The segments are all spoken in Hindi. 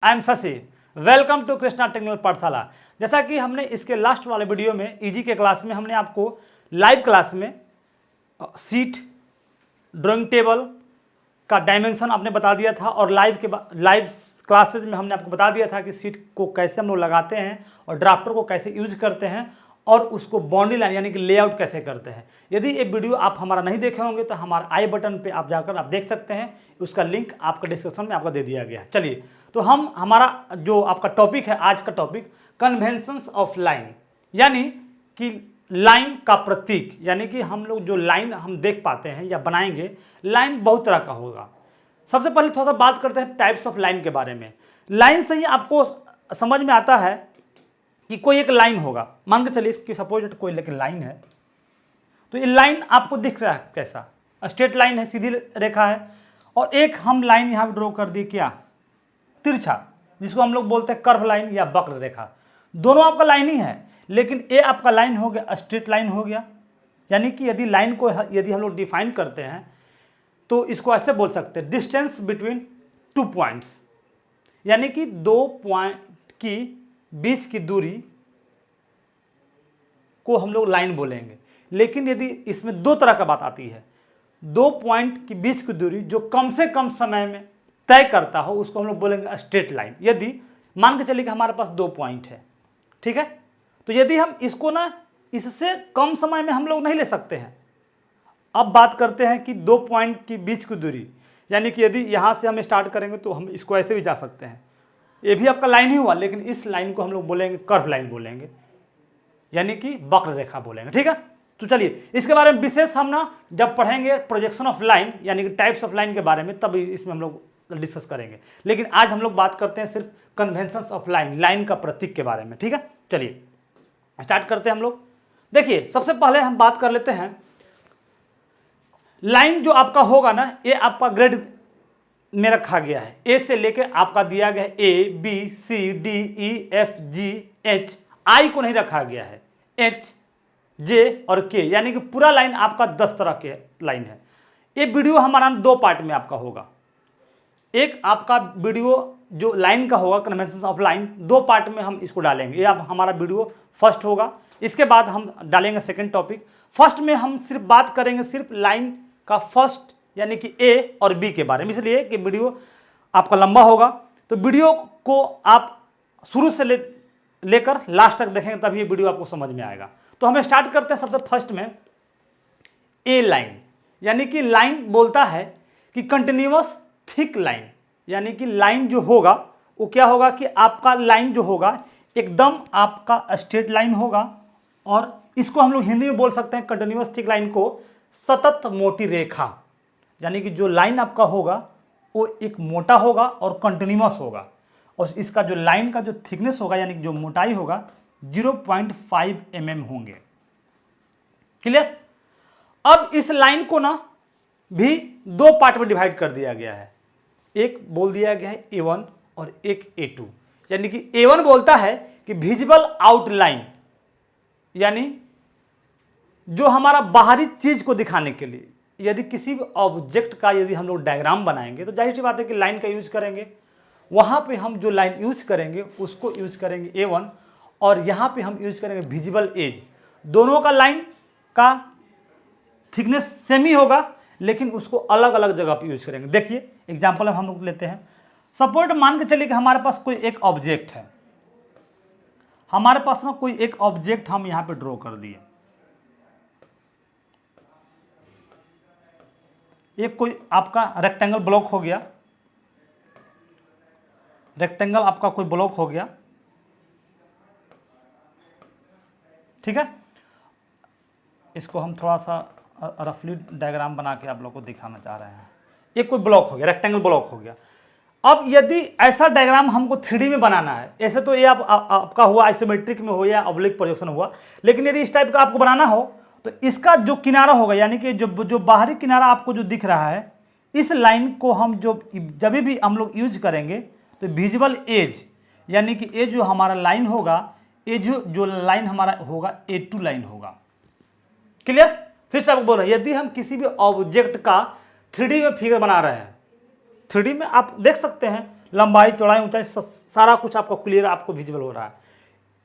I am Shashi. Welcome to Krishna technical Pathshala. जैसा कि हमने इसके लास्ट वाले वीडियो में ईजी के क्लास में हमने आपको लाइव क्लास में सीट, ड्राइंग टेबल का डायमेंशन आपने बता दिया था और लाइव क्लासेज में हमने आपको बता दिया था कि सीट को कैसे हम लोग लगाते हैं और ड्राफ्टर को कैसे यूज करते हैं और उसको बाउंड्री लाइन यानी कि लेआउट कैसे करते हैं। यदि ये वीडियो आप हमारा नहीं देखे होंगे तो हमारा आई बटन पे आप जाकर आप देख सकते हैं, उसका लिंक आपका डिस्क्रिप्शन में आपका दे दिया गया है। चलिए, तो हम हमारा जो आपका टॉपिक है, आज का टॉपिक कन्वेंशंस ऑफ लाइन, यानी कि लाइन का प्रतीक, यानी कि हम लोग जो लाइन हम देख पाते हैं या बनाएंगे, लाइन बहुत तरह का होगा। सबसे पहले थोड़ा सा बात करते हैं टाइप्स ऑफ लाइन के बारे में। लाइन से ही आपको समझ में आता है कि कोई एक लाइन होगा, मान के चलिए इसकी सपोज कोई लेकिन लाइन है, तो ये लाइन आपको दिख रहा है कैसा, स्ट्रेट लाइन है, सीधी रेखा है, और एक हम लाइन यहाँ ड्रॉ कर दी क्या, तिरछा, जिसको हम लोग बोलते हैं कर्व लाइन या वक्र रेखा। दोनों आपका लाइन ही है, लेकिन ये आपका लाइन हो गया, स्ट्रेट लाइन हो गया। यानी कि यदि लाइन को यदि हम लोग डिफाइन करते हैं तो इसको ऐसे बोल सकते हैं, डिस्टेंस बिटवीन टू पॉइंट्स, यानी कि दो पॉइंट की बीच की दूरी को हम लोग लाइन बोलेंगे। लेकिन यदि इसमें दो तरह का बात आती है, दो पॉइंट के बीच की दूरी जो कम से कम समय में तय करता हो, उसको हम लोग बोलेंगे स्ट्रेट लाइन। यदि मान के चलिए कि हमारे पास दो पॉइंट है, ठीक है, तो यदि हम इसको ना इससे कम समय में हम लोग नहीं ले सकते हैं। अब बात करते हैं कि दो पॉइंट के बीच की दूरी, यानी कि यदि यहाँ से हम स्टार्ट करेंगे तो हम इसको ऐसे भी जा सकते हैं, ये भी आपका लाइन ही हुआ, लेकिन इस लाइन को हम लोग बोलेंगे कर्व लाइन बोलेंगे, यानी कि वक्र रेखा बोलेंगे, ठीक है। तो चलिए, इसके बारे में विशेष हम ना जब पढ़ेंगे प्रोजेक्शन ऑफ लाइन यानी कि टाइप्स ऑफ लाइन के बारे में, तब इसमें हम लोग डिस्कस करेंगे। लेकिन आज हम लोग बात करते हैं सिर्फ कन्वेंशंस ऑफ लाइन, लाइन का प्रतीक के बारे में, ठीक है। चलिए स्टार्ट करते हैं हम लोग। देखिए, सबसे पहले हम बात कर लेते हैं, लाइन जो आपका होगा ना, ये आपका ग्रेड में रखा गया है, ए से लेके आपका दिया गया है A B C D E F G H, I को नहीं रखा गया है, एच जे और के, यानी कि पूरा लाइन आपका 10 तरह के लाइन है। ये वीडियो हमारा दो पार्ट में आपका होगा। एक आपका वीडियो जो लाइन का होगा, कन्वेंशंस ऑफ लाइन, दो पार्ट में हम इसको डालेंगे। ये अब हमारा वीडियो फर्स्ट होगा, इसके बाद हम डालेंगे सेकेंड टॉपिक। फर्स्ट में हम सिर्फ बात करेंगे सिर्फ लाइन का फर्स्ट यानी कि ए और बी के बारे में, इसलिए कि वीडियो आपका लंबा होगा। तो वीडियो को आप शुरू से लेकर लास्ट तक देखेंगे, तभी ये वीडियो आपको समझ में आएगा। तो हम स्टार्ट करते हैं सबसे फर्स्ट में ए लाइन, यानी कि लाइन बोलता है कि कंटिन्यूअस थिक लाइन, यानी कि लाइन जो होगा वो क्या होगा कि आपका लाइन जो होगा एकदम आपका स्ट्रेट लाइन होगा, और इसको हम लोग हिंदी में बोल सकते हैं कंटिन्यूअस थिक लाइन को सतत मोटी रेखा, यानी कि जो लाइन आपका होगा वो एक मोटा होगा और कंटिन्यूअस होगा, और इसका जो लाइन का जो थिकनेस होगा यानी कि जो मोटाई होगा 0.5 mm होंगे। क्लियर। अब इस लाइन को ना भी दो पार्ट में डिवाइड कर दिया गया है, एक बोल दिया गया है A1 और एक A2, यानी कि A1 बोलता है कि विजिबल आउटलाइन, यानी जो हमारा बाहरी चीज को दिखाने के लिए, यदि किसी भी ऑब्जेक्ट का यदि हम लोग डायग्राम बनाएंगे तो जाहिर सी बात है कि लाइन का यूज करेंगे। वहाँ पे हम जो लाइन यूज करेंगे उसको यूज करेंगे A1, और यहाँ पे हम यूज करेंगे विजिबल एज। दोनों का लाइन का थिकनेस सेम ही होगा, लेकिन उसको अलग अलग जगह पे यूज करेंगे। देखिए एग्जाम्पल हम लोग लेते हैं। सपोज मान के चलिए कि हमारे पास कोई एक ऑब्जेक्ट है, हमारे पास ना कोई एक ऑब्जेक्ट हम यहाँ पे ड्रॉ कर दिए, एक कोई आपका रेक्टेंगल ब्लॉक हो गया, रेक्टेंगल आपका कोई ब्लॉक हो गया, ठीक है। इसको हम थोड़ा सा रफली डायग्राम बना के आप लोग को दिखाना चाह रहे हैं। एक कोई ब्लॉक हो गया, रेक्टेंगल ब्लॉक हो गया। अब यदि ऐसा डायग्राम हमको 3D में बनाना है, ऐसे तो ये आपका हुआ आइसोमेट्रिक में हो या ऑब्लिक प्रोजेक्शन हुआ, लेकिन यदि इस टाइप का आपको बनाना हो तो इसका जो किनारा होगा, यानी कि जो बाहरी किनारा आपको जो दिख रहा है, इस लाइन को हम जब भी हम लोग यूज करेंगे तो विजिबल एज, यानी कि ये जो हमारा लाइन होगा, ये जो लाइन हमारा होगा A2 लाइन होगा। क्लियर। फिर से आपको बोल रहे हैं, यदि हम किसी भी ऑब्जेक्ट का 3D में फिगर बना रहे हैं, 3D में आप देख सकते हैं, लंबाई चौड़ाई ऊंचाई सारा कुछ आपको क्लियर आपको विजिबल हो रहा है।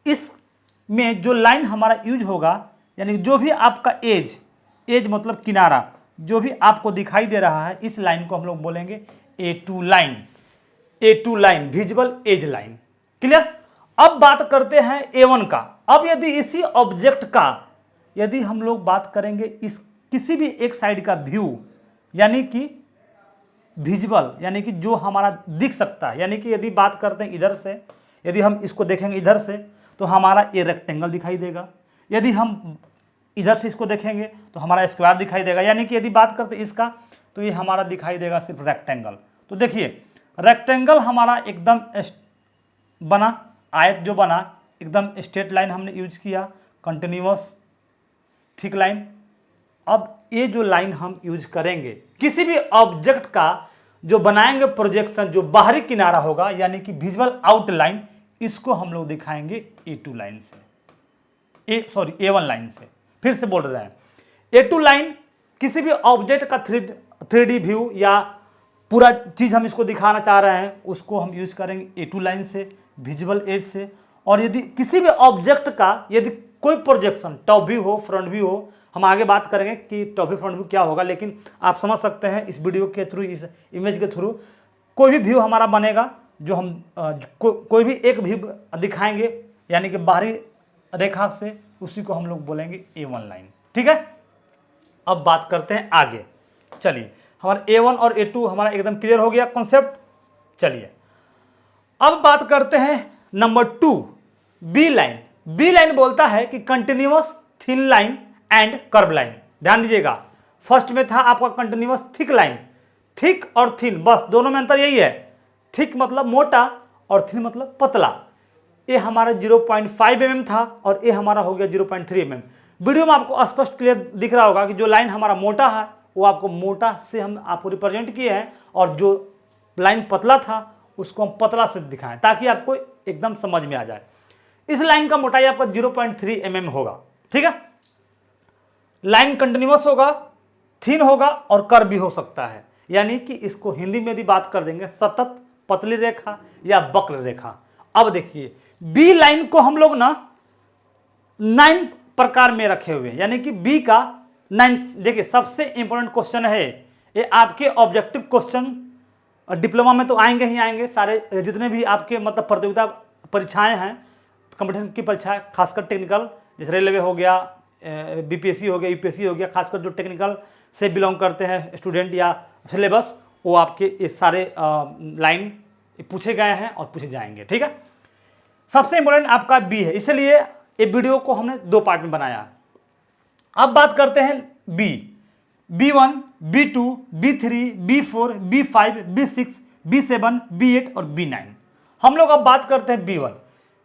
इसमें जो लाइन हमारा यूज होगा, यानी जो भी आपका एज मतलब किनारा जो भी आपको दिखाई दे रहा है, इस लाइन को हम लोग बोलेंगे A2 line, A2 line visible as line. Clear. अब बात करते हैं A1 का। अब यदि इसी ऑब्जेक्ट का यदि हम लोग बात करेंगे इस किसी भी एक साइड का व्यू, यानी कि विजिबल, यानी कि जो हमारा दिख सकता है, यानी कि यदि बात करते हैं इधर से, यदि हम इसको देखेंगे इधर से तो हमारा ये रेक्टेंगल दिखाई देगा, यदि हम इधर से इसको देखेंगे तो हमारा स्क्वायर दिखाई देगा, यानी कि यदि बात करते हैं इसका तो ये हमारा दिखाई देगा सिर्फ रेक्टेंगल। तो देखिए रेक्टेंगल हमारा एकदम बना, आयत जो बना एकदम स्ट्रेट लाइन हमने यूज किया, कंटिन्यूअस थिक लाइन। अब ये जो लाइन हम यूज करेंगे किसी भी ऑब्जेक्ट का जो बनाएंगे प्रोजेक्शन, जो बाहरी किनारा होगा यानी कि विजुअल आउटलाइन, इसको हम लोग दिखाएंगे A2 लाइन से, A1 लाइन से। फिर से बोल रहे हैं A2 लाइन किसी भी ऑब्जेक्ट का 3D व्यू या पूरा चीज हम इसको दिखाना चाह रहे हैं उसको हम यूज करेंगे A2 लाइन से, विजुअल एज से। और यदि किसी भी ऑब्जेक्ट का यदि कोई प्रोजेक्शन टॉप व्यू हो, फ्रंट व्यू हो, हम आगे बात करेंगे कि टॉप व्यू फ्रंट व्यू क्या होगा, लेकिन आप समझ सकते हैं इस वीडियो के थ्रू, इस इमेज के थ्रू कोई भी व्यू हमारा बनेगा जो हम कोई भी एक व्यू दिखाएंगे यानी कि बाहरी रेखा से, उसी को हम लोग बोलेंगे A1 लाइन। ठीक है। अब बात करते हैं आगे। चलिए हमारा A1 और A2 हमारा एकदम क्लियर हो गया कॉन्सेप्ट। चलिए अब बात करते हैं number 2 B line. B line बोलता है कि continuous thin line and curve line. ध्यान दीजिएगा, फर्स्ट में था आपका कंटिन्यूअस थिक लाइन, थिक और थिन बस दोनों में अंतर यही है, थिक मतलब मोटा और थिन मतलब पतला। ये हमारा 0.5 mm था और ये हमारा हो गया 0.3 mm। वीडियो में आपको स्पष्ट क्लियर दिख रहा होगा कि जो लाइन हमारा मोटा है वो आपको मोटा से हम आपको रिप्रेजेंट किए हैं, और जो लाइन पतला था उसको हम पतला से दिखाएं ताकि आपको एकदम समझ में आ जाए। इस लाइन का मोटाई आपका 0.3 mm होगा। ठीक है। लाइन कंटिन्यूअस होगा, थिन होगा और कर्व भी हो सकता है, यानी कि इसको हिंदी में भी बात कर देंगे सतत पतली रेखा या वक्र रेखा। अब देखिए बी लाइन को हम लोग ना 9 प्रकार में रखे हुए हैं, यानी कि बी का 9। देखिए सबसे इंपॉर्टेंट क्वेश्चन है ये, आपके ऑब्जेक्टिव क्वेश्चन डिप्लोमा में तो आएंगे ही आएंगे, सारे जितने भी आपके मतलब प्रतियोगिता परीक्षाएं हैं, कंपटीशन की परीक्षाएं, खासकर टेक्निकल जैसे रेलवे हो गया, BPSC हो गया, UPSC हो गया, खासकर जो टेक्निकल से बिलोंग करते हैं स्टूडेंट या सिलेबस, वो आपके इस सारे लाइन पूछे गए हैं और पूछे जाएंगे। ठीक है। सबसे इंपॉर्टेंट आपका बी है, इसलिए ये वीडियो को हमने 2 पार्ट में बनाया। अब बात करते हैं B, B1, B2, B3, B4, B5, B6, B7, B8 और B9। हम लोग अब बात करते हैं B1।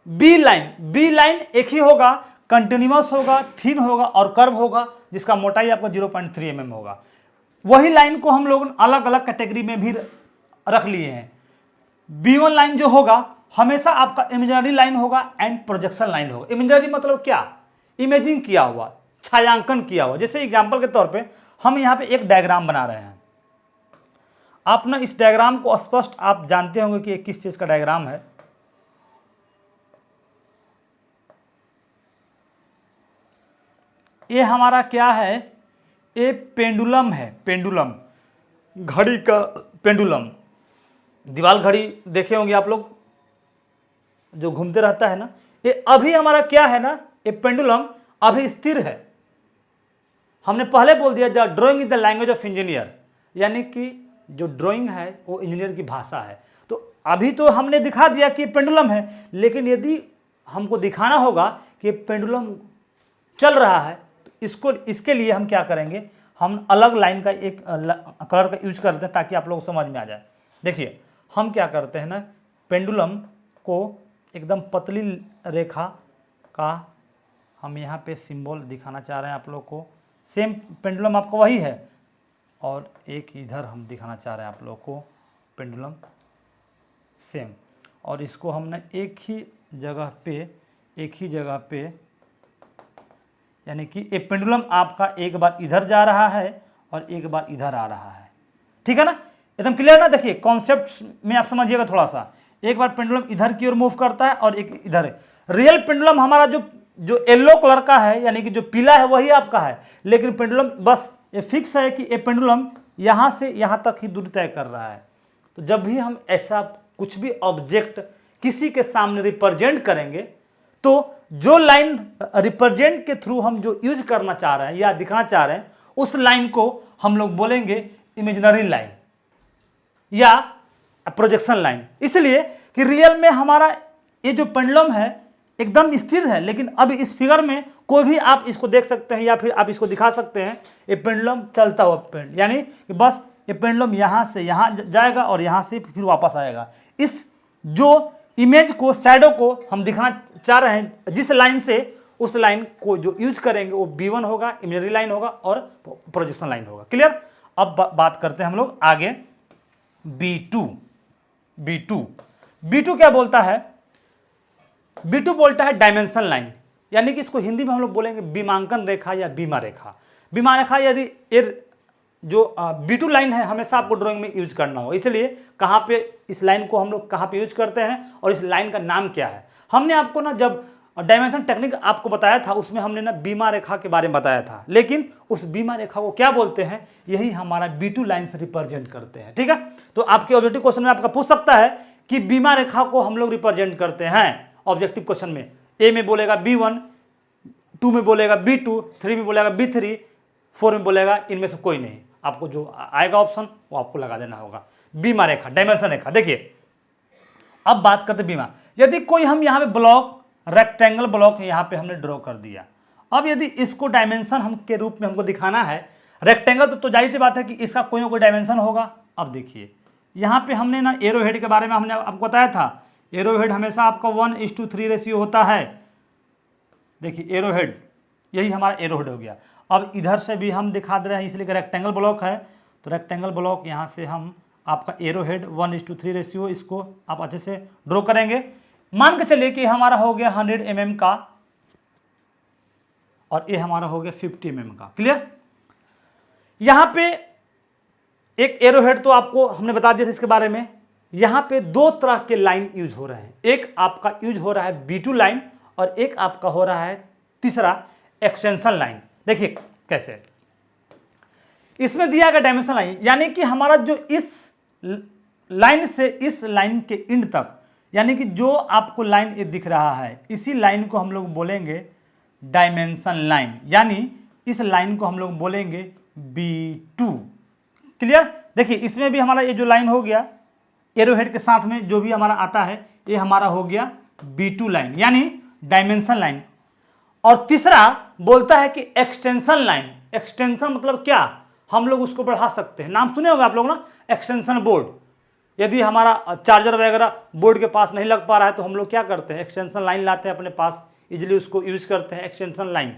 बी लाइन एक ही होगा, कंटिन्यूअस होगा, थिन होगा और कर्व होगा, जिसका मोटाई आपका 0.3 mm होगा। वही लाइन को हम लोग अलग अलग कैटेगरी में भी रख लिए हैं। B1 लाइन जो होगा हमेशा आपका इमेजिनरी लाइन होगा एंड प्रोजेक्शन लाइन होगा। इमेजिनरी मतलब क्या, इमेजिंग किया हुआ, छायांकन किया हुआ। जैसे एग्जांपल के तौर पे हम यहाँ पे एक डायग्राम बना रहे हैं, आप ना इस डायग्राम को स्पष्ट आप जानते होंगे कि किस चीज का डायग्राम है। ये हमारा क्या है, ये पेंडुलम है, पेंडुलम घड़ी का पेंडुलम, दीवाल घड़ी देखे होंगे आप लोग जो घूमते रहता है ना, ये अभी हमारा क्या है ना, ये पेंडुलम अभी स्थिर है। हमने पहले बोल दिया जो drawing is the language of engineer, यानी कि जो ड्राइंग है वो इंजीनियर की भाषा है। तो अभी तो हमने दिखा दिया कि पेंडुलम है, लेकिन यदि हमको दिखाना होगा कि पेंडुलम चल रहा है तो इसके लिए हम क्या करेंगे, हम अलग लाइन का एक कलर का यूज करते हैं ताकि आप लोग समझ में आ जाए। देखिए हम क्या करते हैं ना, पेंडुलम को एकदम पतली रेखा का हम यहाँ पे सिंबल दिखाना चाह रहे हैं आप लोग को। सेम पेंडुलम आपको वही है, और एक इधर हम दिखाना चाह रहे हैं आप लोग को पेंडुलम सेम, और इसको हमने एक ही जगह पे यानी कि एक पेंडुलम आपका एक बार इधर जा रहा है और एक बार इधर आ रहा है। ठीक है ना, एकदम क्लियर ना। देखिए कॉन्सेप्ट में आप समझिएगा थोड़ा सा, एक बार पेंडुलम इधर की ओर मूव करता है और एक इधर है। रियल पेंडुलम हमारा जो येलो कलर का है, यानी कि जो पीला है वही आपका है, लेकिन पेंडुलम बस ये फिक्स है कि ये पेंडुलम यहाँ से यहाँ तक ही दूरी तय कर रहा है। तो जब भी हम ऐसा कुछ भी ऑब्जेक्ट किसी के सामने रिप्रेजेंट करेंगे, तो जो लाइन रिप्रेजेंट के थ्रू हम जो यूज करना चाह रहे हैं या दिखाना चाह रहे हैं, उस लाइन को हम लोग बोलेंगे इमेजिनरी लाइन या प्रोजेक्शन लाइन। इसलिए कि रियल में हमारा ये जो पेंडुलम है एकदम स्थिर है, लेकिन अब इस फिगर में कोई भी आप इसको देख सकते हैं या फिर आप इसको दिखा सकते हैं, ये पेंडुलम चलता हुआ पेंड, यानी कि बस ये पेंडुलम यहाँ से यहाँ जाएगा और यहाँ से फिर वापस आएगा। इस जो इमेज को, शैडो को हम दिखाना चाह रहे हैं जिस लाइन से, उस लाइन को जो यूज करेंगे वो B1 होगा, इमेजिनरी लाइन होगा और प्रोजेक्शन लाइन होगा। क्लियर। अब बात करते हैं हम लोग आगे B2 क्या बोलता है? B2 बोलता है डायमेंशन लाइन, यानी कि इसको हिंदी में हम लोग बोलेंगे बीमांकन रेखा या बीमा रेखा। बीमा रेखा यदि जो B2 लाइन है हमेशा आपको ड्राइंग में यूज करना हो, इसलिए कहाँ पे इस लाइन को हम लोग कहाँ पे यूज करते हैं और इस लाइन का नाम क्या है। हमने आपको ना जब डायमेंशन टेक्निक आपको बताया था, उसमें हमने ना बीमा रेखा के बारे में बताया था, लेकिन उस बीमा रेखा को क्या बोलते हैं, यही हमारा B2 लाइन से रिप्रेजेंट करते हैं। ठीक है, तो आपके ऑब्जेक्टिव क्वेश्चन में आपका पूछ सकता है कि बीमा रेखा को हम लोग रिप्रेजेंट करते हैं। ऑब्जेक्टिव क्वेश्चन में ए में बोलेगा B1, 2 में बोलेगा B2, 3 में बोलेगा B3, 4 में बोलेगा इनमें से कोई नहीं। आपको जो आएगा ऑप्शन वो आपको लगा देना होगा। बीमा रेखा, डायमेंशन रेखा। देखिए अब बात करते बीमा। यदि कोई हम यहाँ पे ब्लॉक, रेक्टेंगल ब्लॉक यहाँ पे हमने ड्रॉ कर दिया, अब यदि इसको डायमेंशन हम के रूप में हमको दिखाना है, रेक्टेंगल तो जाहिर सी बात है कि इसका कोई ना कोई डायमेंशन होगा। अब देखिए यहाँ पे हमने ना एरो हेड के बारे में हमने आपको बताया था, एरो हेड हमेशा आपका 1:3 रेशियो होता है। देखिए एरो हेड, यही हमारा एरो हेड हो गया। अब इधर से भी हम दिखा दे रहे हैं, इसलिए कि रेक्टेंगल ब्लॉक है, तो रेक्टेंगल ब्लॉक यहाँ से हम आपका एरो हेड 1:3 रेशियो, इसको आप अच्छे से ड्रॉ करेंगे। मान के चलिए कि हमारा हो गया 100 mm का और ये हमारा हो गया 50 mm का। क्लियर। यहाँ पे एक एरो हेड तो आपको हमने बता दिया था इसके बारे में। यहाँ पे दो तरह के लाइन यूज हो रहे हैं, एक आपका यूज हो रहा है B2 लाइन और एक आपका हो रहा है तीसरा एक्सटेंशन लाइन। देखिए कैसे, इसमें दिया गया डायमेंशन लाइन, यानी कि हमारा जो इस लाइन से इस लाइन के एंड तक, यानी कि जो आपको लाइन ये दिख रहा है, इसी लाइन को हम लोग बोलेंगे डायमेंशन लाइन, यानी इस लाइन को हम लोग बोलेंगे B2। क्लियर। देखिए इसमें भी हमारा ये जो लाइन हो गया एरो हेड के साथ में जो भी हमारा आता है, ये हमारा हो गया B2 लाइन यानी डायमेंशन लाइन। और तीसरा बोलता है कि एक्सटेंशन लाइन। एक्सटेंशन मतलब क्या, हम लोग उसको बढ़ा सकते हैं। नाम सुने होगा आप लोग ना, एक्सटेंशन बोर्ड। यदि हमारा चार्जर वगैरह बोर्ड के पास नहीं लग पा रहा है तो हम लोग क्या करते हैं, एक्सटेंशन लाइन लाते हैं अपने पास, इजीली उसको यूज करते हैं एक्सटेंशन लाइन।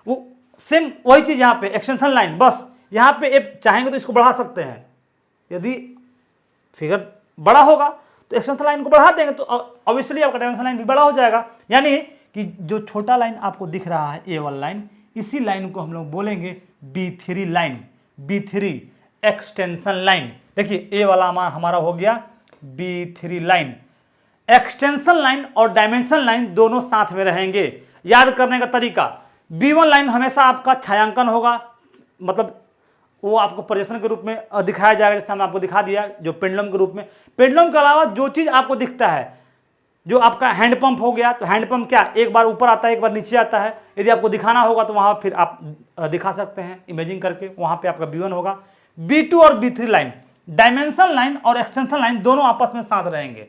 वो सेम वही चीज़ यहाँ पे एक्सटेंशन लाइन, बस यहाँ पे चाहेंगे तो इसको बढ़ा सकते हैं। यदि फिगर बड़ा होगा तो एक्सटेंशन लाइन को बढ़ा देंगे तो ऑब्वियसली आपका डायमेंशन लाइन भी बड़ा हो जाएगा। यानी कि जो छोटा लाइन आपको दिख रहा है ए वाला लाइन, इसी लाइन को हम लोग बोलेंगे B3 line, B3 extension line. देखिए ए वाला हमारा हो गया B3 लाइन। एक्सटेंशन लाइन और डायमेंशन लाइन दोनों साथ में रहेंगे। याद करने का तरीका, B1 लाइन हमेशा आपका छायांकन होगा, मतलब वो आपको प्रोजेक्शन के रूप में दिखाया जाएगा, जैसे हमने आपको दिखा दिया जो पेंडुलम के रूप में। पेंडुलम के अलावा जो चीज़ आपको दिखता है, जो आपका हैंडपंप हो गया, तो हैंडपंप क्या एक बार ऊपर आता है एक बार नीचे आता है। यदि आपको दिखाना होगा तो वहाँ फिर आप दिखा सकते हैं इमेजिंग करके, वहाँ पे आपका B1 होगा। B2 और B3 लाइन, डायमेंशन लाइन और एक्सटेंशन लाइन दोनों आपस में साथ रहेंगे।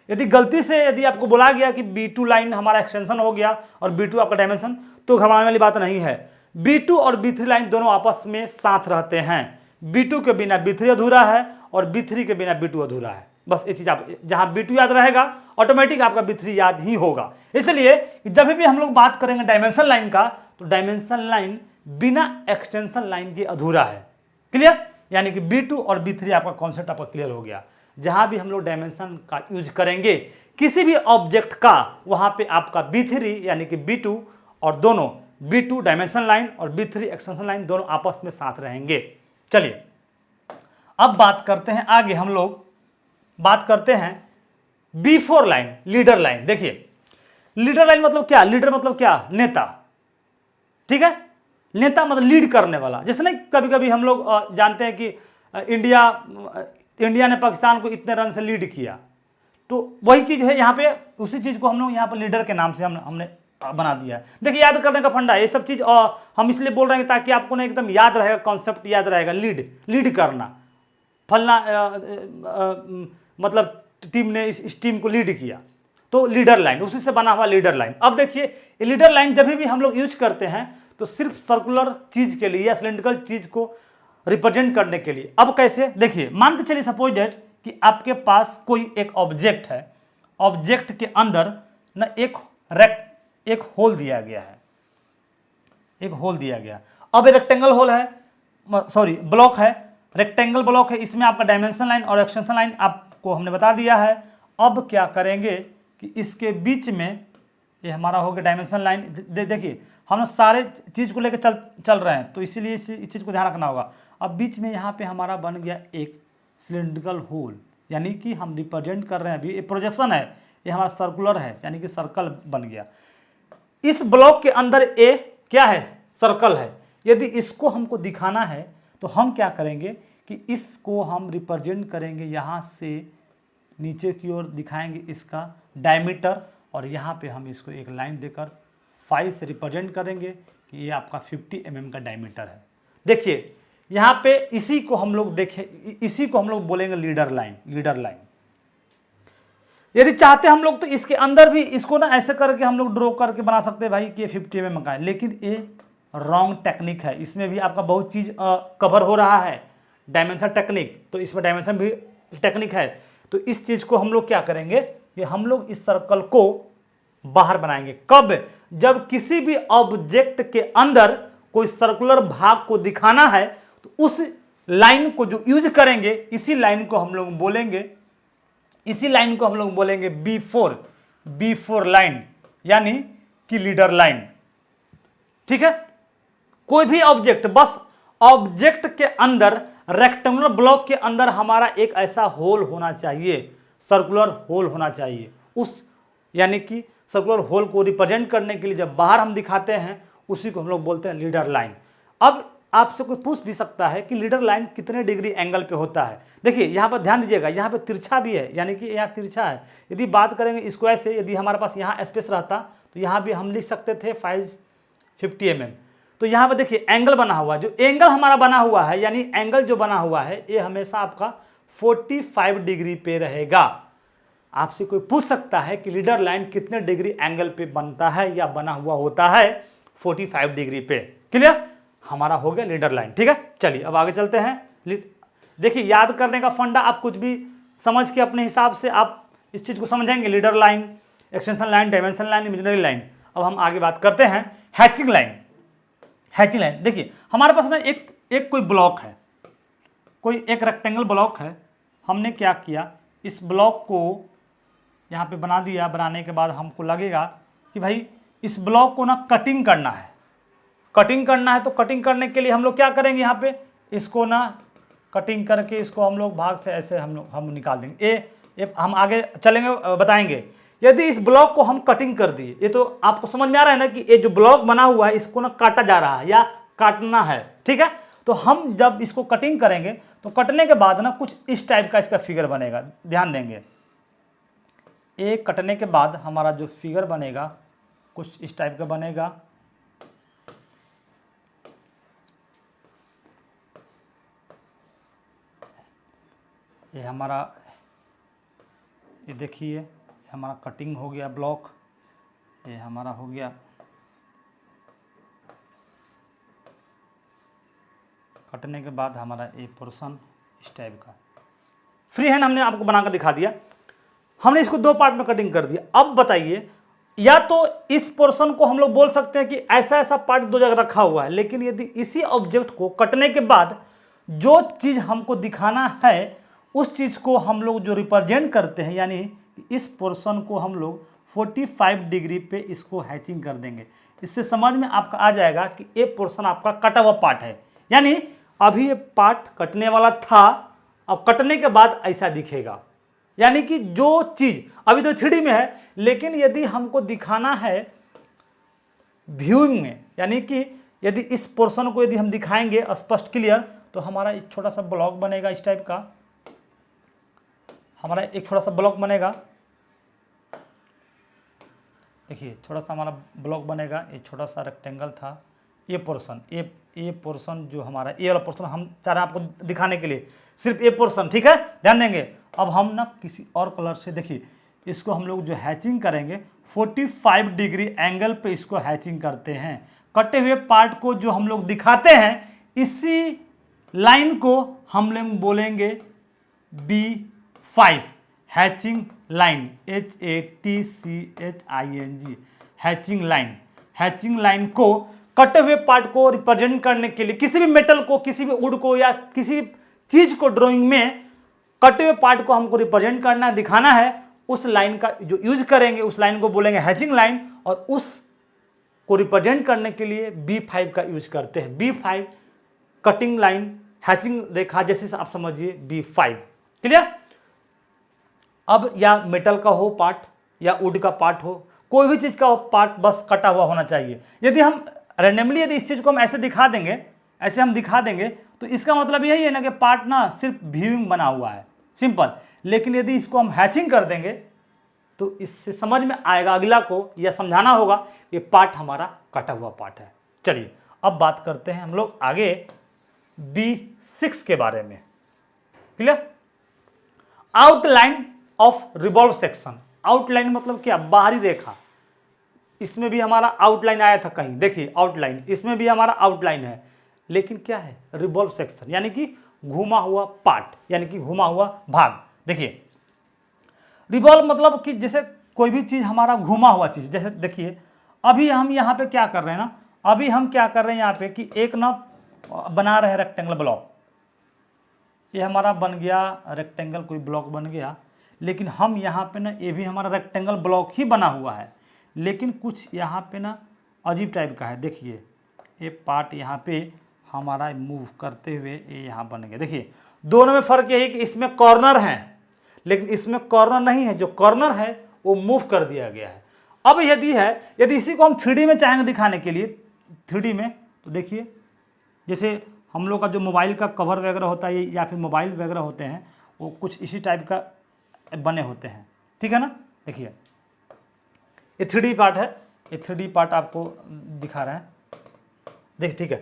यदि गलती से यदि आपको बोला गया कि B2 लाइन हमारा एक्सटेंशन हो गया और B2 आपका डायमेंशन, तो घबराने वाली बात नहीं है। B2 और B3 लाइन दोनों आपस में साथ रहते हैं। B2 के बिना B3 अधूरा है और B3 के बिना B2 अधूरा है। बस ये चीज़ आप जहाँ B2 याद रहेगा ऑटोमेटिक आपका B3 याद ही होगा। इसलिए जब भी हम लोग बात करेंगे डायमेंशन लाइन का, तो डायमेंशन लाइन बिना एक्सटेंशन लाइन के अधूरा है। क्लियर। यानी कि B2 और B3 आपका कॉन्सेप्ट आपका क्लियर हो गया। जहाँ भी हम लोग डायमेंशन का यूज करेंगे किसी भी ऑब्जेक्ट का, वहाँ पे आपका B3 यानी कि B2 और दोनों B2 डायमेंशन लाइन और B3 एक्सटेंशन लाइन दोनों आपस में साथ रहेंगे। चलिए अब बात करते हैं आगे, हम लोग बात करते हैं B4 लाइन, लीडर लाइन। देखिए लीडर लाइन मतलब क्या, लीडर मतलब क्या, नेता, ठीक है, नेता मतलब लीड करने वाला। जैसे ना कभी कभी हम लोग जानते हैं कि इंडिया ने पाकिस्तान को इतने रन से लीड किया, तो वही चीज़ है यहाँ पे, उसी चीज़ को हम लोग यहाँ पर लीडर के नाम से हमने बना दिया है। देखिए याद करने का फंडा, ये सब चीज़ हम इसलिए बोल रहे हैं ताकि आपको ना एकदम याद रहेगा, कॉन्सेप्ट याद रहेगा। लीड करना, फलना मतलब टीम ने इस टीम को लीड किया, तो लीडर लाइन, उसी से बना हुआ लीडर लाइन। अब देखिए ये लीडर लाइन जब भी हम लोग यूज करते हैं तो सिर्फ सर्कुलर चीज के लिए या सिलेंड्रिकल चीज को रिप्रेजेंट करने के लिए। अब कैसे, देखिए मान के चलिए सपोज दैट कि आपके पास कोई एक ऑब्जेक्ट है, ऑब्जेक्ट के अंदर ना एक होल दिया गया है, एक होल दिया गया। अब एक रेक्टेंगल होल है, सॉरी ब्लॉक है, रेक्टेंगल ब्लॉक है, इसमें आपका डायमेंशन लाइन और एक्सटेंशन लाइन आपको हमने बता दिया है। अब क्या करेंगे कि इसके बीच में ये हमारा हो गया डायमेंशन लाइन। देखिए हम सारे चीज़ को लेकर चल रहे हैं, तो इसीलिए इस चीज़ को ध्यान रखना होगा। अब बीच में यहाँ पे हमारा बन गया एक सिलेंड्रिकल होल, यानी कि हम रिप्रेजेंट कर रहे हैं, अभी ये प्रोजेक्शन है, ये हमारा सर्कुलर है, यानी कि सर्कल बन गया। इस ब्लॉक के अंदर ए क्या है, सर्कल है। यदि इसको हमको दिखाना है तो हम क्या करेंगे कि इसको हम रिप्रेजेंट करेंगे, यहाँ से नीचे की ओर दिखाएंगे इसका डायमीटर, और यहाँ पे हम इसको एक लाइन देकर 5 से रिप्रेजेंट करेंगे कि ये आपका 50 mm का डायमीटर है। देखिए यहाँ पे इसी को हम लोग इसी को हम लोग बोलेंगे लीडर लाइन, लीडर लाइन। यदि चाहते हम लोग तो इसके अंदर भी इसको ना ऐसे करके हम लोग ड्रॉ करके बना सकते हैं भाई कि 50 mm का है, लेकिन ये रॉन्ग टेक्निक है। इसमें भी आपका बहुत चीज़ कवर हो रहा है, डायमेंशन टेक्निक, तो इसमें डायमेंशन भी टेक्निक है। तो इस चीज़ को हम लोग क्या करेंगे कि हम लोग इस सर्कल को बाहर बनाएंगे। कब, जब किसी भी ऑब्जेक्ट के अंदर कोई सर्कुलर भाग को दिखाना है तो उस लाइन को जो यूज करेंगे, इसी लाइन को हम लोग बोलेंगे, इसी लाइन को हम लोग बोलेंगे B4 लाइन, यानी कि लीडर लाइन। ठीक है, कोई भी ऑब्जेक्ट, बस ऑब्जेक्ट के अंदर रेक्टेंगुलर ब्लॉक के अंदर हमारा एक ऐसा होल होना चाहिए, सर्कुलर होल होना चाहिए। उस यानी कि सर्कुलर होल को रिप्रेजेंट करने के लिए जब बाहर हम दिखाते हैं उसी को हम लोग बोलते हैं लीडर लाइन। अब आपसे कोई पूछ भी सकता है कि लीडर लाइन कितने डिग्री एंगल पे होता है। देखिए यहाँ पर ध्यान दीजिएगा, यहाँ पे तिरछा भी है, यानी कि यहाँ तिरछा है। यदि बात करेंगे स्क्वायर से, यदि हमारे पास यहाँ स्पेस रहता तो यहाँ भी हम लिख सकते थे 550 mm। तो यहाँ पर देखिए एंगल बना हुआ, जो एंगल हमारा बना हुआ है, यानी एंगल जो बना हुआ है ये हमेशा आपका 45 डिग्री पे रहेगा। आपसे कोई पूछ सकता है कि लीडर लाइन कितने डिग्री एंगल पे बनता है या बना हुआ होता है, 45 डिग्री पे। क्लियर, हमारा हो गया लीडर लाइन। ठीक है, चलिए अब आगे चलते हैं। देखिए याद करने का फंडा, आप कुछ भी समझ के अपने हिसाब से आप इस चीज़ को समझेंगे, leader line, extension line, dimension line, imaginary line. अब हम आगे बात करते हैं हैचिंग लाइन। हैचिंग लाइन, देखिए हमारे पास ना एक कोई ब्लॉक है, कोई एक रेक्टेंगल ब्लॉक है। हमने क्या किया, इस ब्लॉक को यहाँ पे बना दिया। बनाने के बाद हमको लगेगा कि भाई इस ब्लॉक को ना कटिंग करना है, कटिंग करना है। तो कटिंग करने के लिए हम लोग क्या करेंगे, यहाँ पे इसको ना कटिंग करके इसको हम लोग भाग से ऐसे हम निकाल देंगे। ये हम आगे चलेंगे, बताएंगे। यदि इस ब्लॉक को हम कटिंग कर दिए, ये तो आपको समझ में आ रहा है ना कि ये जो ब्लॉक बना हुआ है इसको ना काटा जा रहा है या काटना है। ठीक है, तो हम जब इसको कटिंग करेंगे तो कटने के बाद ना कुछ इस टाइप का इसका फिगर बनेगा, ध्यान देंगे। एक कटने के बाद हमारा जो फिगर बनेगा कुछ इस टाइप का बनेगा। ये हमारा, ये देखिए हमारा कटिंग हो गया ब्लॉक, ये हमारा हो गया कटने के बाद हमारा ये पोर्शन इस टाइप का। फ्री हैंड हमने आपको बनाकर दिखा दिया। हमने इसको 2 पार्ट में कटिंग कर दिया। अब बताइए, या तो इस पोर्शन को हम लोग बोल सकते हैं कि ऐसा ऐसा पार्ट 2 जगह रखा हुआ है, लेकिन यदि इसी ऑब्जेक्ट को कटने के बाद जो चीज़ हमको दिखाना है उस चीज़ को हम लोग जो रिप्रेजेंट करते हैं, यानी इस पोर्शन को हम लोग 45 डिग्री पे इसको हैचिंग कर देंगे। इससे समझ में आपका आ जाएगा कि ये पोर्शन आपका कटा हुआ पार्ट है, यानी अभी ये पार्ट कटने वाला था, अब कटने के बाद ऐसा दिखेगा। यानी कि जो चीज अभी तो 3D में है, लेकिन यदि हमको दिखाना है व्यूइंग में, यानी कि यदि इस पोर्शन को यदि हम दिखाएंगे स्पष्ट क्लियर, तो हमारा एक छोटा सा ब्लॉक बनेगा इस टाइप का, हमारा एक छोटा सा ब्लॉक बनेगा। देखिए छोटा सा हमारा ब्लॉक बनेगा, ये छोटा सा रेक्टेंगल था, ये पोर्शन, ये पोर्शन जो हमारा ये वाला पोर्शन हम चाह रहे हैं आपको दिखाने के लिए, सिर्फ ये पोर्शन, ठीक है, ध्यान देंगे। अब हम ना किसी और कलर से, देखिए इसको हम लोग जो हैचिंग करेंगे 45 डिग्री एंगल पे इसको हैचिंग करते हैं। कटे हुए पार्ट को जो हम लोग दिखाते हैं, इसी लाइन को हम लोग बोलेंगे B5 hatching line, HATCHING hatching line. Hatching line को कटे हुए पार्ट को रिप्रेजेंट करने के लिए, किसी भी मेटल को, किसी भी वुड को या किसी भी चीज को ड्राइंग में कटे हुए पार्ट को हमको रिप्रेजेंट करना है, दिखाना है, उस लाइन का जो यूज करेंगे उस लाइन को बोलेंगे हैचिंग लाइन, और उस को रिप्रेजेंट करने के लिए B5 का यूज करते हैं। B5 कटिंग लाइन, हैचिंग रेखा जैसे आप समझिए B5, क्लियर। अब या मेटल का हो पार्ट या वुड का पार्ट हो, कोई भी चीज का हो पार्ट, बस कटा हुआ होना चाहिए। यदि हम रैंडमली यदि इस चीज को हम ऐसे दिखा देंगे, ऐसे हम दिखा देंगे, तो इसका मतलब यही है ना कि पार्ट ना सिर्फ व्यूइंग बना हुआ है, सिंपल। लेकिन यदि इसको हम हैचिंग कर देंगे तो इससे समझ में आएगा, अगला को यह समझाना होगा कि पार्ट हमारा कटा हुआ पार्ट है। चलिए अब बात करते हैं हम लोग आगे B6 के बारे में, clear. Outline of revolve section. Outline मतलब क्या, बाहरी रेखा। इसमें भी हमारा आउटलाइन आया था कहीं, देखिए आउटलाइन, इसमें भी हमारा आउटलाइन है, लेकिन क्या है, रिवॉल्व सेक्शन, यानी कि घुमा हुआ पार्ट, यानी कि घुमा हुआ भाग। देखिए रिवॉल्व मतलब कि जैसे कोई भी चीज हमारा घुमा हुआ चीज, जैसे देखिए अभी हम यहाँ पे क्या कर रहे हैं ना, अभी हम क्या कर रहे हैं यहाँ पे कि एक ना बना रहे हैं रेक्टेंगल ब्लॉक, ये हमारा बन गया रेक्टेंगल, कोई ब्लॉक बन गया, लेकिन हम यहाँ पे ना, ये भी हमारा रेक्टेंगल ब्लॉक ही बना हुआ है, लेकिन कुछ यहाँ पे ना अजीब टाइप का है। देखिए ये पार्ट यहाँ पे हमारा मूव करते हुए ये यहाँ बन गया। देखिए दोनों में फर्क यही कि इसमें कॉर्नर है, लेकिन इसमें कॉर्नर नहीं है, जो कॉर्नर है वो मूव कर दिया गया है। अब यदि इसी को हम 3D में चाहेंगे दिखाने के लिए, 3D में, तो देखिए जैसे हम लोग का जो मोबाइल का कवर वगैरह होता है या फिर मोबाइल वगैरह होते हैं, वो कुछ इसी टाइप का बने होते हैं, ठीक है ना। देखिए ये 3D पार्ट है, ये 3D पार्ट आपको दिखा रहे हैं, देख, ठीक है।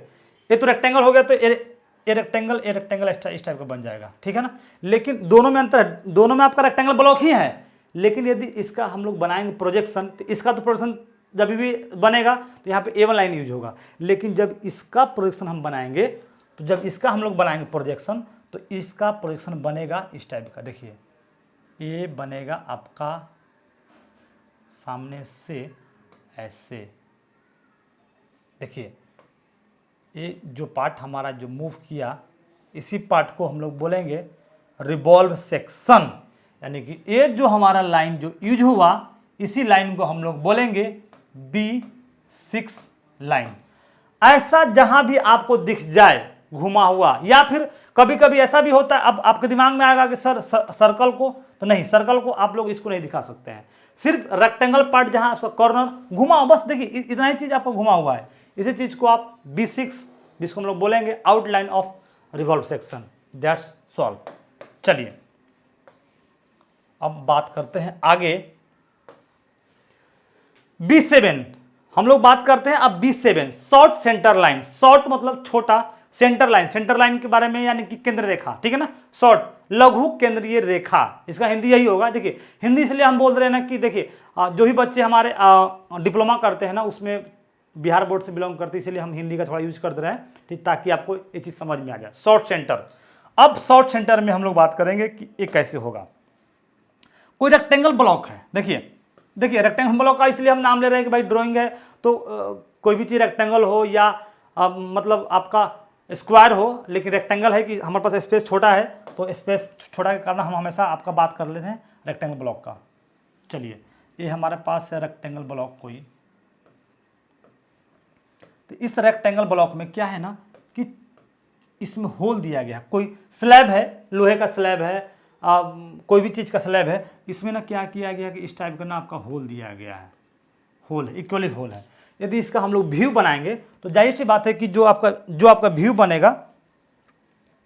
ये तो रेक्टेंगल हो गया, तो ये रेक्टेंगल इस टाइप का बन जाएगा, ठीक है ना। लेकिन दोनों में अंतर है, दोनों में आपका रेक्टेंगल ब्लॉक ही है, लेकिन यदि इसका हम लोग बनाएंगे प्रोजेक्शन, तो इसका तो प्रोजेक्शन जब भी बनेगा तो यहाँ पे A1 लाइन यूज होगा, लेकिन जब इसका प्रोजेक्शन हम बनाएंगे, तो जब इसका हम लोग बनाएंगे प्रोजेक्शन, तो इसका प्रोजेक्शन बनेगा इस टाइप का। देखिए ये बनेगा आपका सामने से ऐसे, देखिए ये जो पार्ट हमारा जो मूव किया, इसी पार्ट को हम लोग बोलेंगे रिवॉल्व सेक्शन, यानी कि ये जो हमारा लाइन जो यूज हुआ, इसी लाइन को हम लोग बोलेंगे B6 लाइन। ऐसा जहां भी आपको दिख जाए घुमा हुआ, या फिर कभी कभी ऐसा भी होता है, अब आपके दिमाग में आएगा कि सर सर्कल को, तो नहीं, सर्कल को आप लोग इसको नहीं दिखा सकते हैं, सिर्फ रेक्टेंगल पार्ट जहां उसका कॉर्नर घुमा हुआ, बस देखिए इतना ही चीज आपको घुमा हुआ है, इसी चीज को आप B6, जिसको हम लोग बोलेंगे outline of revolve section, that's solve. चलिए अब बात करते हैं आगे B7, हम लोग बात करते हैं अब B7 short centre line. Short मतलब छोटा, सेंटर लाइन, सेंटर लाइन के बारे में यानी कि केंद्र रेखा, ठीक है ना। शॉर्ट लघु केंद्रीय रेखा, इसका हिंदी यही होगा। देखिए हिंदी इसलिए हम बोल रहे हैं ना कि देखिए जो भी बच्चे हमारे डिप्लोमा करते हैं ना, उसमें बिहार बोर्ड से बिलोंग करते हैं, इसलिए हम हिंदी का थोड़ा यूज कर रहे हैं, ठीक, ताकि आपको ये चीज समझ में आ जाए। शॉर्ट सेंटर, अब शॉर्ट सेंटर में हम लोग बात करेंगे कि ये कैसे होगा। कोई रेक्टेंगल ब्लॉक है, देखिए रेक्टेंगल ब्लॉक का इसलिए हम नाम ले रहे हैं कि भाई ड्राइंग है तो कोई भी चीज़ रेक्टेंगल हो या मतलब आपका स्क्वायर हो, लेकिन रेक्टेंगल है कि हमारे पास स्पेस छोटा है, तो स्पेस छोटा के कारण हम हमेशा आपका बात कर लेते हैं रेक्टेंगल ब्लॉक का। चलिए ये हमारे पास है रेक्टेंगल ब्लॉक कोई, तो इस रेक्टेंगल ब्लॉक में क्या है ना कि इसमें होल दिया गया, कोई स्लैब है, लोहे का स्लैब है, कोई भी चीज़ का स्लैब है, इसमें ना क्या किया गया कि इस टाइप का ना आपका होल दिया गया है, होल है, इक्वली होल है। यदि इसका हम लोग व्यू बनाएंगे तो जाहिर सी बात है कि जो आपका व्यू बनेगा,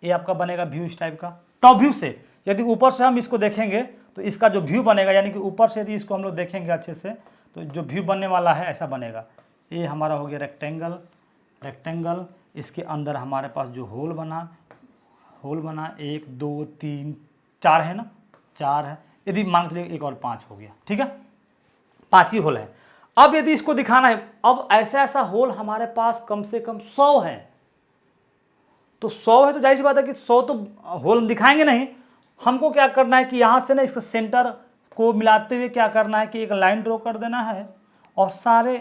ये आपका बनेगा व्यू इस टाइप का टॉप व्यू से। यदि ऊपर से हम इसको देखेंगे तो इसका जो व्यू बनेगा, यानी कि ऊपर से यदि इसको हम लोग देखेंगे अच्छे से, तो जो व्यू बनने वाला है ऐसा बनेगा। ये हमारा हो गया रेक्टेंगल, इसके अंदर हमारे पास जो होल बना 1 2 3 4 है ना, 4 है। यदि मान लीजिए एक और 5 हो गया, ठीक है, 5 ही होल है। अब यदि इसको दिखाना है, अब ऐसा होल हमारे पास कम से कम 100 है, तो 100 है तो जाहिर सी बात है कि 100 तो होल दिखाएंगे नहीं। हमको क्या करना है कि यहाँ से ना इसका सेंटर को मिलाते हुए क्या करना है कि एक लाइन ड्रॉ कर देना है और सारे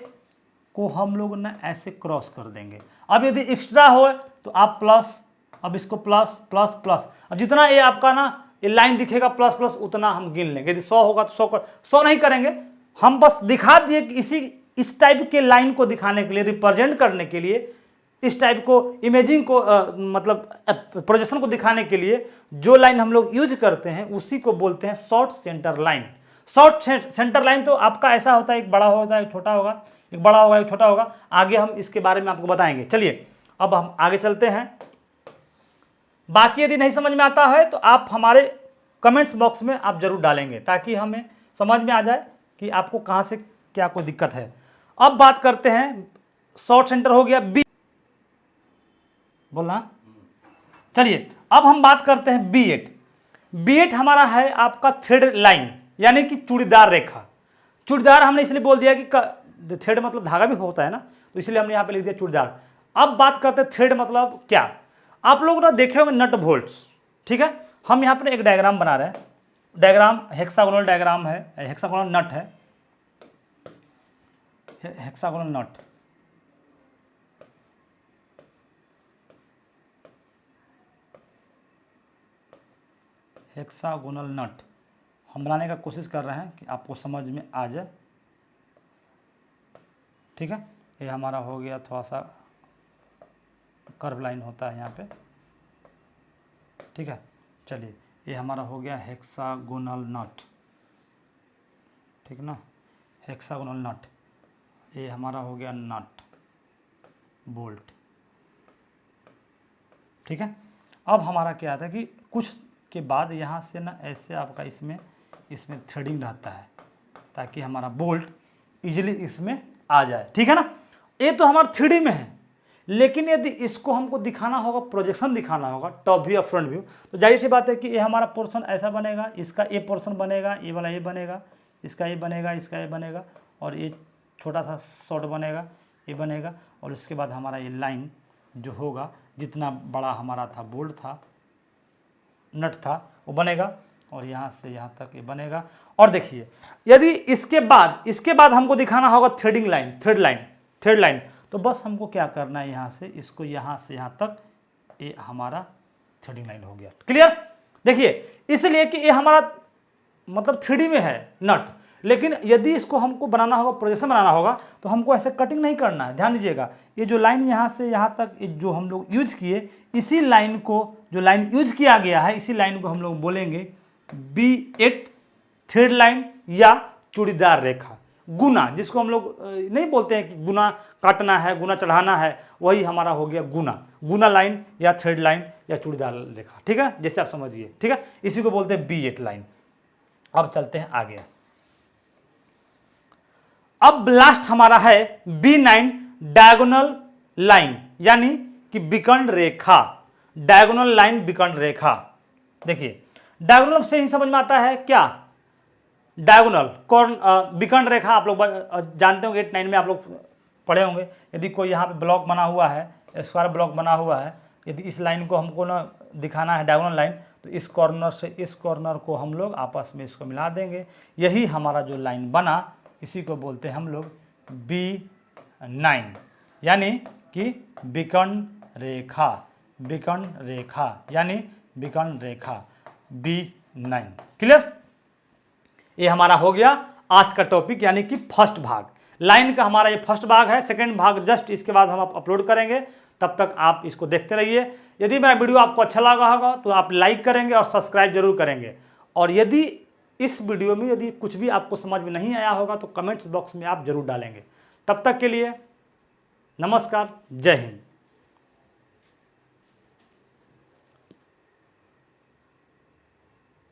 को हम लोग ना ऐसे क्रॉस कर देंगे। अब यदि एक्स्ट्रा हो तो आप प्लस, अब इसको प्लस प्लस प्लस, अब जितना ये आपका ना ये लाइन दिखेगा प्लस प्लस उतना हम गिन लेंगे। यदि 100 होगा तो 100 नहीं करेंगे, हम बस दिखा दिए कि इस टाइप के लाइन को दिखाने के लिए, रिप्रेजेंट करने के लिए, इस टाइप को इमेजिंग को मतलब प्रोजेक्शन को दिखाने के लिए जो लाइन हम लोग यूज करते हैं उसी को बोलते हैं short centre line. Short centre line तो आपका ऐसा होता है, एक बड़ा होता है एक छोटा होगा, एक बड़ा होगा एक छोटा होगा। आगे हम इसके बारे में आपको बताएंगे। चलिए अब हम आगे चलते हैं। बाकी यदि नहीं समझ में आता है तो आप हमारे कमेंट्स बॉक्स में आप जरूर डालेंगे ताकि हमें समझ में आ जाए कि आपको कहाँ से क्या कोई दिक्कत है। अब बात करते हैं, शॉर्ट सेंटर हो गया बी, बोलना। चलिए अब हम बात करते हैं B8 हमारा है आपका थ्रेड लाइन, यानी कि चूड़ीदार रेखा। चूड़ीदार हमने इसलिए बोल दिया कि थ्रेड मतलब धागा भी होता है ना, तो इसलिए हमने यहाँ पे लिख दिया चूड़ीदार। अब बात करते हैं थ्रेड मतलब क्या। आप लोग ना देखे होंगे नट बोल्ट्स, ठीक है। हम यहाँ पर एक डायग्राम बना रहे हैं, डायग्राम हेक्सागोनल डायग्राम है, हेक्सागोनल नट है, हेक्सागोनल नट। हेक्सागोनल नट हम बनाने का कोशिश कर रहे हैं कि आपको समझ में आ जाए, ठीक है। ये हमारा हो गया, थोड़ा सा कर्व लाइन होता है यहाँ पे, ठीक है। चलिए ये हमारा हो गया हेक्सागोनल नट, ठीक ना, हेक्सागोनल नट। ये हमारा हो गया नट बोल्ट, ठीक है। अब हमारा क्या आता है कि कुछ के बाद यहाँ से ना ऐसे आपका इसमें थ्रेडिंग रहता है ताकि हमारा बोल्ट इजीली इसमें आ जाए, ठीक है ना। ये तो हमारा 3D में है, लेकिन यदि इसको हमको दिखाना होगा, प्रोजेक्शन दिखाना होगा, टॉप व्यू और फ्रंट व्यू, तो जाहिर सी बात है कि ये हमारा पोर्शन ऐसा बनेगा, इसका ये पोर्शन बनेगा, ये वाला ये बनेगा, इसका ये बनेगा, इसका ये बनेगा, और ये छोटा सा शॉर्ट बनेगा, ये बनेगा, और उसके बाद हमारा ये लाइन जो होगा, जितना बड़ा हमारा था बोल्ट था, नट था, वो बनेगा, और यहाँ से यहाँ तक ये बनेगा। और देखिए यदि इसके बाद हमको दिखाना होगा थ्रेडिंग लाइन, थ्रेड लाइन, तो बस हमको क्या करना है, यहाँ से इसको यहाँ से यहाँ तक ये हमारा थ्रेडिंग लाइन हो गया। क्लियर। देखिए इसलिए कि ये हमारा मतलब 3D में है नट, लेकिन यदि इसको हमको बनाना होगा, प्रोजेक्शन बनाना होगा, तो हमको ऐसे कटिंग नहीं करना है। ध्यान दीजिएगा, ये जो लाइन यहाँ से यहाँ तक जो हम लोग यूज किए, इसी लाइन को, जो लाइन यूज किया गया है, इसी लाइन को हम लोग बोलेंगे B8 थ्रेड लाइन या चूड़ीदार रेखा, गुना, जिसको हम लोग नहीं बोलते हैं कि गुना काटना है, गुना चढ़ाना है, वही हमारा हो गया गुना लाइन या थ्रेड लाइन या चूड़ीदार रेखा, ठीक है, जैसे आप समझिए, ठीक है। इसी को बोलते हैं B8 लाइन। अब चलते हैं आगे। अब लास्ट हमारा है B9 डायगोनल लाइन, यानी कि विकर्ण रेखा, डायगोनल लाइन विकर्ण रेखा। देखिए डायगोनल से ही समझ में आता है क्या, डायगोनल विकर्ण रेखा आप लोग जानते होंगे, 8 9 में आप लोग पढ़े होंगे। यदि कोई यहाँ पे ब्लॉक बना हुआ है, स्क्वायर ब्लॉक बना हुआ है, यदि इस लाइन को हमको ना दिखाना है डायगोनल लाइन, तो इस कॉर्नर से इस कॉर्नर को हम लोग आपस में इसको मिला देंगे, यही हमारा जो लाइन बना, इसी को बोलते हैं हम लोग B9, यानी कि विकर्ण रेखा यानी विकर्ण रेखा B9। क्लियर। ये हमारा हो गया आज का टॉपिक, यानी कि फर्स्ट भाग। लाइन का हमारा ये फर्स्ट भाग है, सेकंड भाग जस्ट इसके बाद हम अपलोड करेंगे। तब तक आप इसको देखते रहिए। यदि मेरा वीडियो आपको अच्छा लगा होगा तो आप लाइक करेंगे और सब्सक्राइब जरूर करेंगे। और यदि इस वीडियो में यदि कुछ भी आपको समझ में नहीं आया होगा तो कमेंट्स बॉक्स में आप जरूर डालेंगे। तब तक के लिए नमस्कार, जय हिंद।